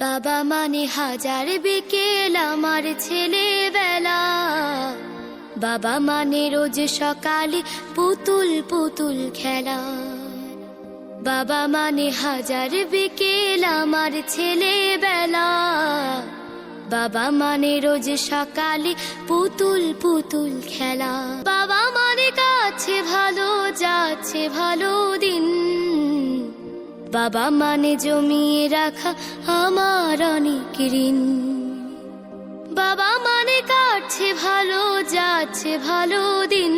বাবা মানে হাজার বিকেল আমার ছেলেবেলা। বাবা মানে রোজ সকালে পুতুল পুতুল খেলা। বাবা মানে হাজার বিকেল আমার ছেলেবেলা। বাবা মানে রোজ সকালে পুতুল পুতুল খেলা। বাবা মানে কাছে ভালো যাচ্ছে ভালো দিন। বাবা মানে জমিয়ে রাখা আমার অনেক ঋণ। বাবা মানে কাটছে ভালো যাচ্ছে ভালো দিন।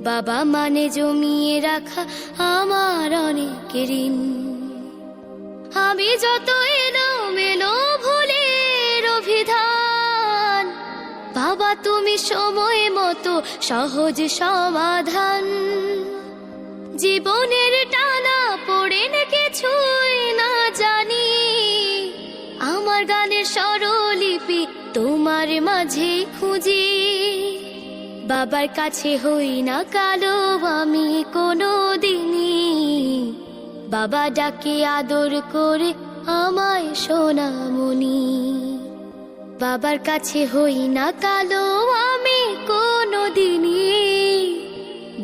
বাবা মানে জমিয়ে রাখা আমার অনেক ঋণ। আমি যত এলোমেলো ভুলের অভিধান, বাবা তুমি সময় মতো সহজ সমাধান। জীবনের টানা পড়ে না কিছুই না জানি, আমার গানের স্বরলিপি তোমার মাঝে খুঁজি। বাবার কাছে হই না কালো আমি কোনো দিনই, বাবা ডাকে আদর করে আমায় সোনামণি। বাবার কাছে হই না কালো আমি কোনো দিনই,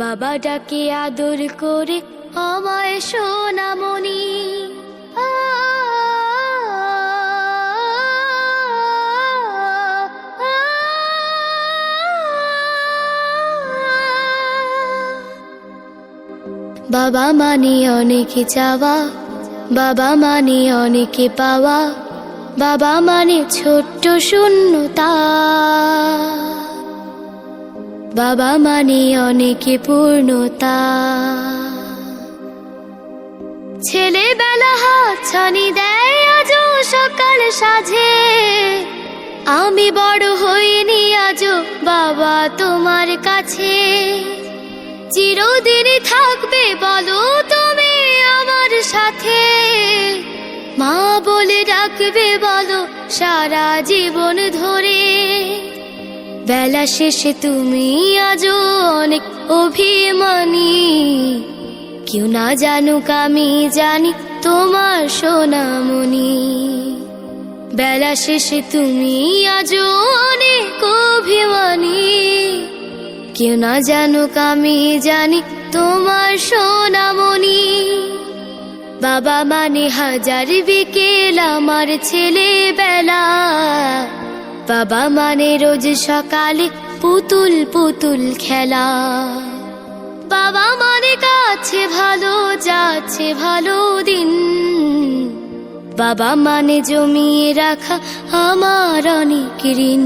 বাবা ডাকে আদর করে আমায় সোনামণি। বাবা মানে অনেক চাওয়া, বাবা মানে অনেক পাওয়া। বাবা মানে ছোট্ট শূন্যতা, বাবা মানে অনেক পূর্ণতা। ছেলেবেলা হাতছানি দেয় আজও সকাল সাজে। আমি বড় হইনি আজও বাবা তোমার কাছে। চিরদিনই থাকবে বলো তুমি আমার সাথে, মা বলে ডাকবে বলো সারা জীবন ধরে। বেলা শেষে তুমি আজও অনেক অভিমানী, কেউ না জানুক আমি জানি তোমার সোনামণি। বেলা শেষে তুমি আজও অনেক অভিমানী, কেউ না জানুক আমি জানি তোমার সোনামণি। বাবা মানে হাজার বিকেল আমার ছেলেবেলা। বাবা মানে রোজ সকালে পুতুল পুতুল খেলা। বাবা মানে কাছে ভালো যাচ্ছে ভালো দিন। বাবা মানে জমিয়ে রাখা আমার অনেক ঋণ।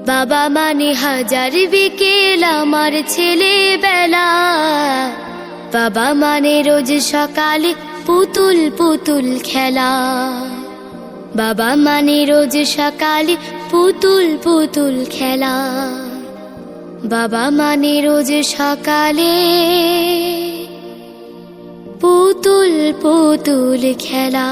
বাবা মানে হাজার বিকেল আমার ছেলেবেলা। বাবা মানে রোজ সকালে পুতুল পুতুল খেলা। বাবা মানে রোজ সকালে পুতুল পুতুল খেলা। বাবা মানে রোজ সকালে পুতুল পুতুল খেলা।